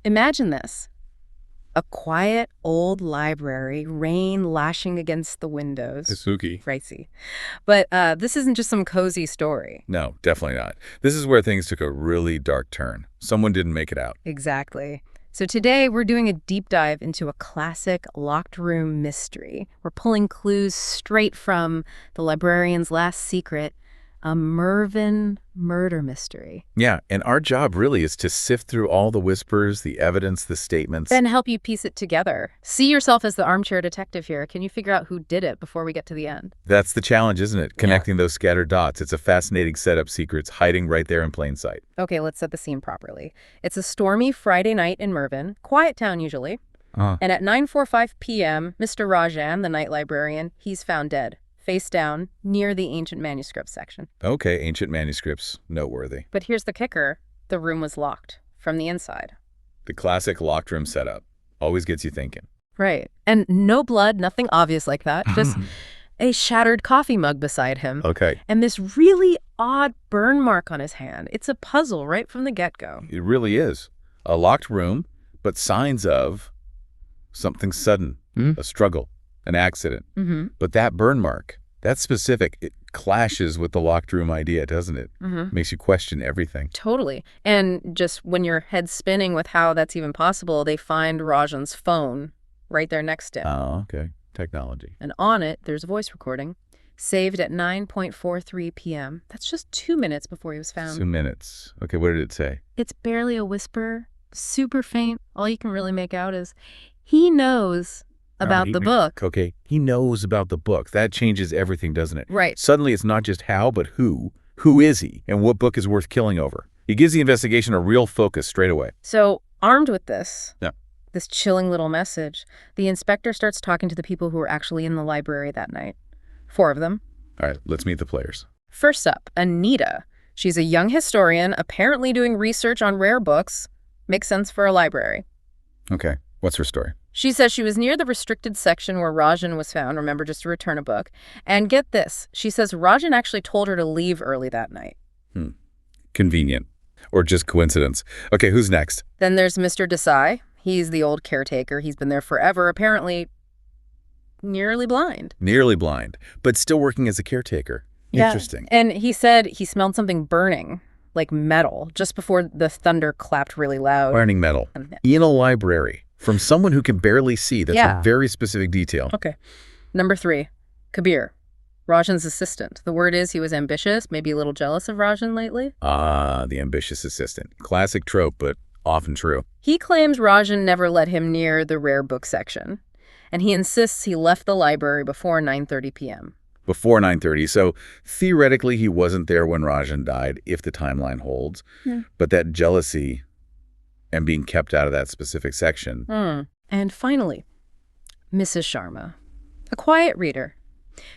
Imagine this. A quiet old library, rain lashing against the windows. Spooky. Pricey. But this isn't just some cozy story. No, definitely not. This is where things took a really dark turn. Someone didn't make it out. Exactly. So today we're doing a deep dive into a classic locked room mystery. We're pulling clues straight from The Librarian's Last Secret, a Mervyn murder mystery. Yeah, and our job really is to sift through all the whispers, the evidence, the statements. Then help you piece it together. See yourself as the armchair detective here. Can you figure out who did it before we get to the end? That's the challenge, isn't it? Connecting those scattered dots. It's a fascinating setup, secrets hiding right there in plain sight. Okay, let's set the scene properly. It's a stormy Friday night in Mervyn, quiet town usually. And at 9:45 p.m., Mr. Rajan, the night librarian, he's found dead, face down, near the ancient manuscript section. Okay, ancient manuscripts, noteworthy. But here's the kicker. The room was locked from the inside. The classic locked room setup. Always gets you thinking. Right. And no blood, nothing obvious like that. Just a shattered coffee mug beside him. Okay. And this really odd burn mark on his hand. It's a puzzle right from the get-go. It really is. A locked room, but signs of something sudden, a struggle, an accident. But that burn mark, that's specific. It clashes with the locked room idea, doesn't it? Makes you question everything. Totally. And just when your head's spinning with how that's even possible, they find Rajan's phone right there next to him. Oh, okay. Technology. And on it, there's a voice recording, saved at 9:43 p.m. That's just 2 minutes before he was found. 2 minutes. Okay, what did it say? It's barely a whisper, super faint. All you can really make out is he knows about the book. Okay, he knows about the book. That changes everything, doesn't it? Right. Suddenly it's not just how, but who. Who is he? And what book is worth killing over? He gives the investigation a real focus straight away. So, armed with this, Yeah. this chilling little message, the inspector starts talking to the people who were actually in the library that night. 4 of them. All right, let's meet the players. First up, Anita. She's a young historian, apparently doing research on rare books. Makes sense for a library. Okay, what's her story? She says she was near the restricted section where Rajan was found, remember, just to return a book. And get this, she says Rajan actually told her to leave early that night. Convenient. Or just coincidence. Okay, who's next? Then there's Mr. Desai. He's the old caretaker. He's been there forever, apparently nearly blind. Nearly blind, but still working as a caretaker. Interesting. And he said he smelled something burning, like metal, just before the thunder clapped really loud. Burning metal. In a library. From someone who can barely see. That's Yeah. a very specific detail. Okay. Number 3, Kabir, Rajan's assistant. The word is he was ambitious, maybe a little jealous of Rajan lately. Ah, the ambitious assistant. Classic trope, but often true. He claims Rajan never let him near the rare book section, and he insists he left the library before 9:30 p.m. Before 9:30, so theoretically he wasn't there when Rajan died, if the timeline holds. But that jealousy and being kept out of that specific section. And finally, Mrs. Sharma, a quiet reader.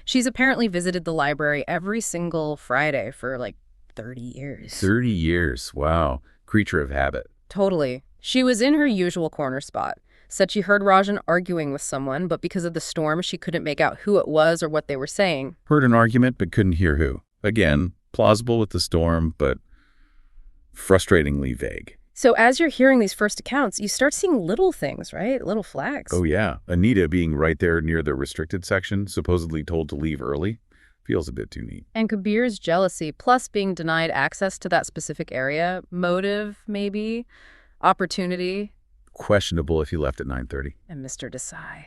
She's apparently visited the library every single Friday for like 30 years. 30 years. Wow. Creature of habit. Totally. She was in her usual corner spot. Said she heard Rajan arguing with someone, but because of the storm, she couldn't make out who it was or what they were saying. Heard an argument, but couldn't hear who. Again, plausible with the storm, but frustratingly vague. So as you're hearing these first accounts, you start seeing little things, right? Little flags. Oh, yeah. Anita being right there near the restricted section, supposedly told to leave early, feels a bit too neat. And Kabir's jealousy, plus being denied access to that specific area. Motive, maybe. Opportunity. Questionable if he left at 9:30. And Mr. Desai.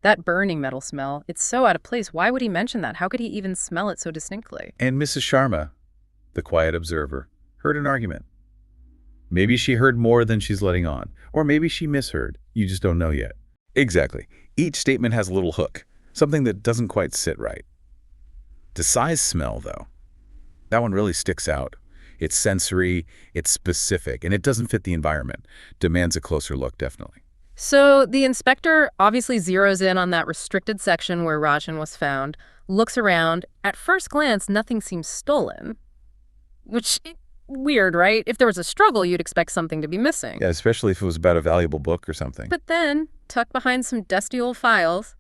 That burning metal smell, it's so out of place. Why would he mention that? How could he even smell it so distinctly? And Mrs. Sharma, the quiet observer, heard an argument. Maybe she heard more than she's letting on. Or maybe she misheard. You just don't know yet. Exactly. Each statement has a little hook. Something that doesn't quite sit right. Desai's smell, though. That one really sticks out. It's sensory, it's specific, and it doesn't fit the environment. Demands a closer look, definitely. So the inspector obviously zeroes in on that restricted section where Rajan was found, looks around. At first glance, nothing seems stolen. Which, weird, right? If there was a struggle, you'd expect something to be missing. Yeah, especially if it was about a valuable book or something. But then, tucked behind some dusty old files,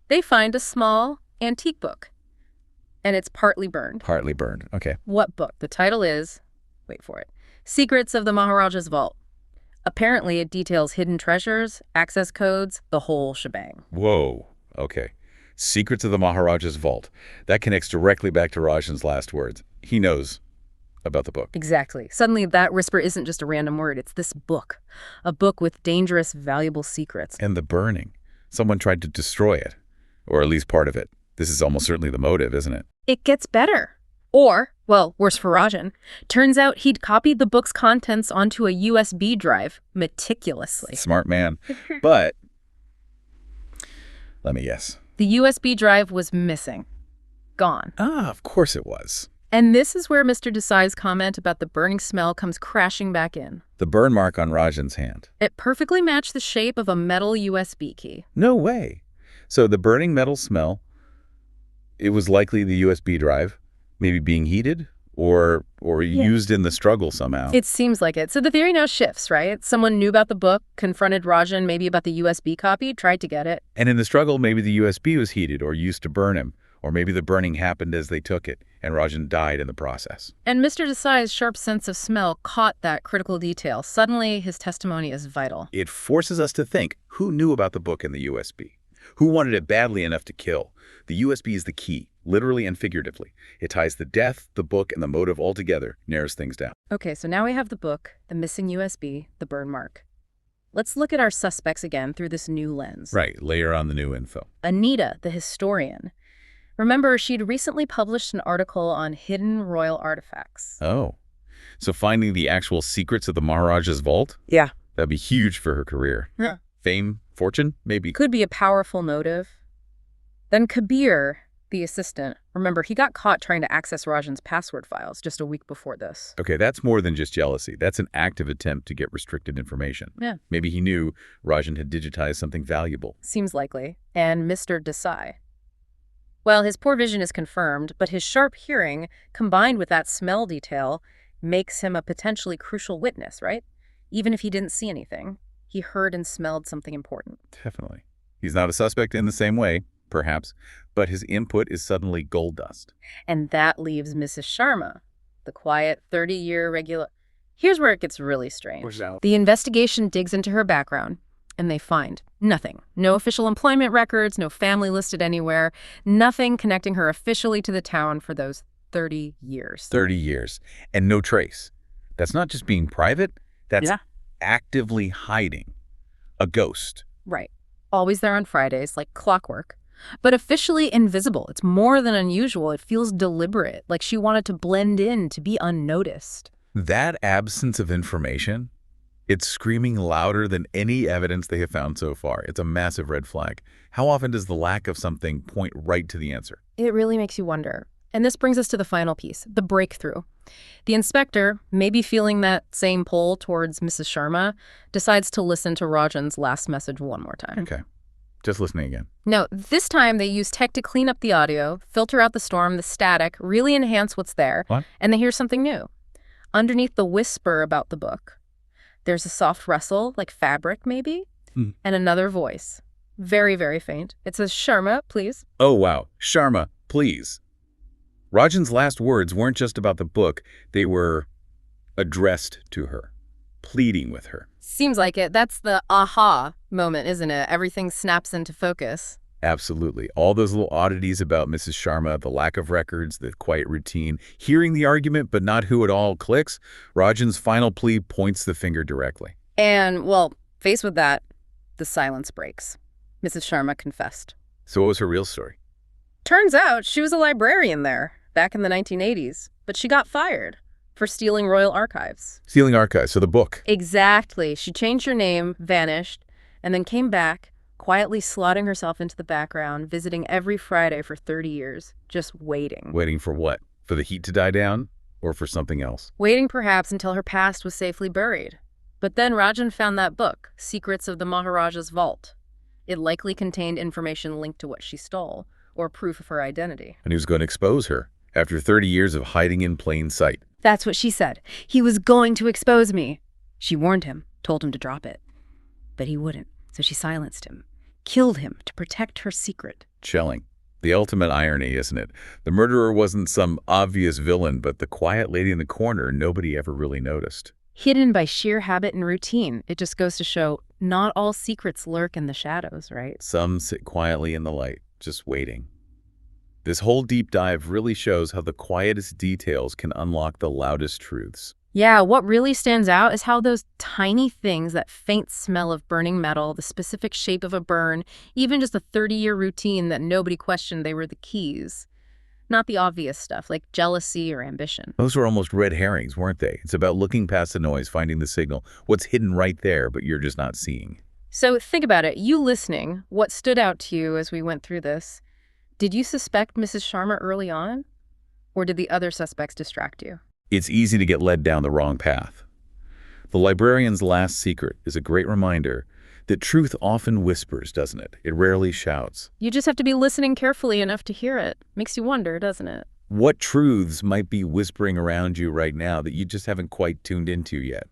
they find a small antique book. And it's partly burned. Partly burned. Okay. What book? The title is, wait for it, Secrets of the Maharaja's Vault. Apparently, it details hidden treasures, access codes, the whole shebang. Whoa. Okay. Secrets of the Maharaja's Vault. That connects directly back to Rajan's last words. He knows about the book. Exactly. Suddenly, that whisper isn't just a random word. It's this book. A book with dangerous, valuable secrets. And the burning. Someone tried to destroy it. Or at least part of it. This is almost certainly the motive, isn't it? It gets better. Or, well, worse for Rajan. Turns out he'd copied the book's contents onto a USB drive meticulously. Smart man. But let me guess. The USB drive was missing. Gone. Ah, of course it was. And this is where Mr. Desai's comment about the burning smell comes crashing back in. The burn mark on Rajan's hand. It perfectly matched the shape of a metal USB key. No way. So the burning metal smell, it was likely the USB drive, maybe being heated or used in the struggle somehow. It seems like it. So the theory now shifts, right? Someone knew about the book, confronted Rajan maybe about the USB copy, tried to get it. And in the struggle, maybe the USB was heated or used to burn him. Or maybe the burning happened as they took it, and Rajan died in the process. And Mr. Desai's sharp sense of smell caught that critical detail. Suddenly, his testimony is vital. It forces us to think, who knew about the book and the USB? Who wanted it badly enough to kill? The USB is the key, literally and figuratively. It ties the death, the book, and the motive all together, narrows things down. Okay, so now we have the book, the missing USB, the burn mark. Let's look at our suspects again through this new lens. Right, layer on the new info. Anita, the historian. Remember, she'd recently published an article on hidden royal artifacts. Oh, so finding the actual secrets of the Maharaja's vault? Yeah. That'd be huge for her career. Yeah. Fame, fortune, maybe. Could be a powerful motive. Then Kabir, the assistant. Remember, he got caught trying to access Rajan's password files just a week before this. Okay, that's more than just jealousy. That's an active attempt to get restricted information. Yeah. Maybe he knew Rajan had digitized something valuable. Seems likely. And Mr. Desai. Well, his poor vision is confirmed, but his sharp hearing, combined with that smell detail, makes him a potentially crucial witness, right? Even if he didn't see anything, he heard and smelled something important. Definitely. He's not a suspect in the same way, perhaps, but his input is suddenly gold dust. And that leaves Mrs. Sharma, the quiet 30-year regular... Here's where it gets really strange. The investigation digs into her background, and they find nothing. No official employment records, no family listed anywhere, nothing connecting her officially to the town for those 30 years. 30 years. And no trace. That's not just being private. That's actively hiding. A ghost. Right. Always there on Fridays, like clockwork. But officially invisible. It's more than unusual. It feels deliberate, like she wanted to blend in, to be unnoticed. That absence of information, it's screaming louder than any evidence they have found so far. It's a massive red flag. How often does the lack of something point right to the answer? It really makes you wonder. And this brings us to the final piece, the breakthrough. The inspector, maybe feeling that same pull towards Mrs. Sharma, decides to listen to Rajan's last message one more time. Okay. Just listening again. No, this time they use tech to clean up the audio, filter out the storm, the static, really enhance what's there. What? And they hear something new. Underneath the whisper about the book, there's a soft rustle, like fabric maybe, and another voice. Very, very faint. It says, "Sharma, please." Oh, wow. Sharma, please. Rajan's last words weren't just about the book. They were addressed to her, pleading with her. Seems like it. That's the aha moment, isn't it? Everything snaps into focus. Absolutely. All those little oddities about Mrs. Sharma, the lack of records, the quiet routine, hearing the argument but not who it all clicks, Rajan's final plea points the finger directly. And, well, faced with that, the silence breaks. Mrs. Sharma confessed. So what was her real story? Turns out she was a librarian there, back in the 1980s, but she got fired for stealing royal archives. Stealing archives, so the book. Exactly. She changed her name, vanished, and then came back, quietly slotting herself into the background, visiting every Friday for 30 years, just waiting. Waiting for what? For the heat to die down? Or for something else? Waiting perhaps until her past was safely buried. But then Rajan found that book, Secrets of the Maharaja's Vault. It likely contained information linked to what she stole, or proof of her identity. And he was going to expose her after 30 years of hiding in plain sight. That's what she said. He was going to expose me. She warned him, told him to drop it. But he wouldn't, so she silenced him, killed him to protect her secret. Chilling. The ultimate irony, isn't it? The murderer wasn't some obvious villain, but the quiet lady in the corner nobody ever really noticed. hidden by sheer habit and routine. It just goes to show not all secrets lurk in the shadows, right? Some sit quietly in the light, just waiting. This whole deep dive really shows how the quietest details can unlock the loudest truths. Yeah, what really stands out is how those tiny things, that faint smell of burning metal, the specific shape of a burn, even just a 30-year routine that nobody questioned they were the keys. Not the obvious stuff like jealousy or ambition. Those were almost red herrings, weren't they? It's about looking past the noise, finding the signal, what's hidden right there, but you're just not seeing. So think about it. You listening, what stood out to you as we went through this? Did you suspect Mrs. Sharma early on? Or did the other suspects distract you? It's easy to get led down the wrong path. The librarian's last secret is a great reminder that truth often whispers, doesn't it? It rarely shouts. You just have to be listening carefully enough to hear it. Makes you wonder, doesn't it? What truths might be whispering around you right now that you just haven't quite tuned into yet?